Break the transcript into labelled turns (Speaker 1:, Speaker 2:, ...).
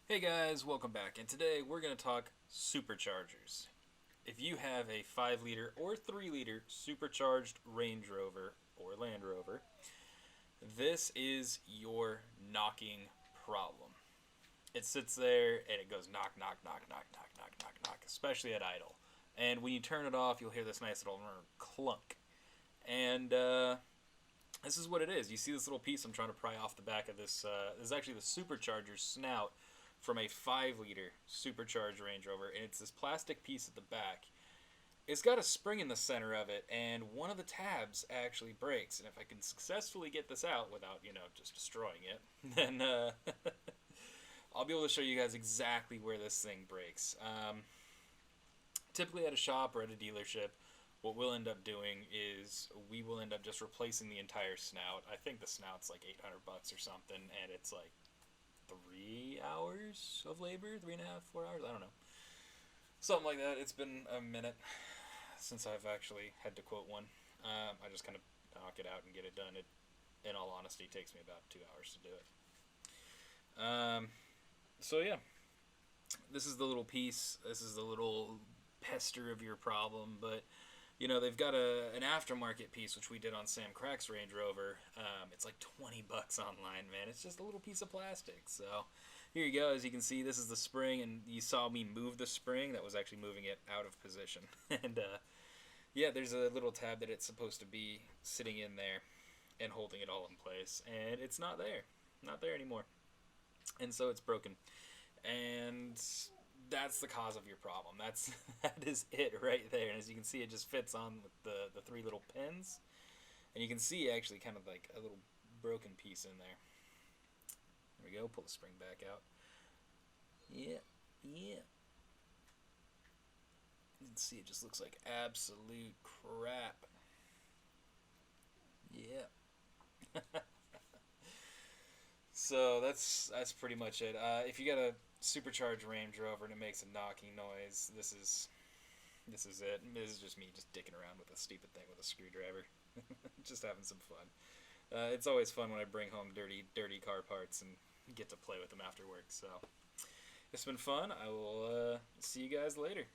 Speaker 1: Hey guys, welcome back, and today we're going to talk superchargers. If you have a 5 liter or 3 liter supercharged Range Rover or Land Rover, this is your knocking problem. It sits there and it goes knock, knock, knock, knock, knock, knock, knock, knock, especially at idle. And when you turn it off, you'll hear this nice little clunk. And this is what it is. You see this little piece I'm trying to pry off the back of this. This is actually the supercharger snout from a 5 liter supercharged Range Rover, and it's this plastic piece at the back. It's got a spring in the center of it, and one of the tabs actually breaks. And if I can successfully get this out without, just destroying it, then I'll be able to show you guys exactly where this thing breaks. Typically at a shop or at a dealership, what we'll end up doing is we will end up just replacing the entire snout. I think the snout's like 800 bucks or something, and it's like 3 hours of labor, 3.5, 4 hours, I don't know. Something like that. It's been a minute since I've actually had to quote one. I just kind of knock it out and get it done. It, in all honesty, takes me about 2 hours to do it. So yeah, this is the little piece. This is the little pester of your problem, but they've got an aftermarket piece, which we did on Sam Crack's Range Rover. It's like 20 bucks online, man. It's just a little piece of plastic. So here you go. As you can see, this is the spring, and you saw me move the spring. That was actually moving it out of position. And yeah, there's a little tab that it's supposed to be sitting in there and holding it all in place, and it's not there anymore. And so it's broken. And that's the cause of your problem. That is it right there. And as you can see, it just fits on with the 3 little pins, and you can see actually kind of like a little broken piece in there. There we go. Pull the spring back out. Yeah. You can see it just looks like absolute crap. Yeah. So that's pretty much it. If you got a supercharged Range Rover and it makes a knocking noise, this is it. This is just me just dicking around with a stupid thing with a screwdriver, just having some fun. It's always fun when I bring home dirty car parts and get to play with them after work. So it's been fun. I will see you guys later.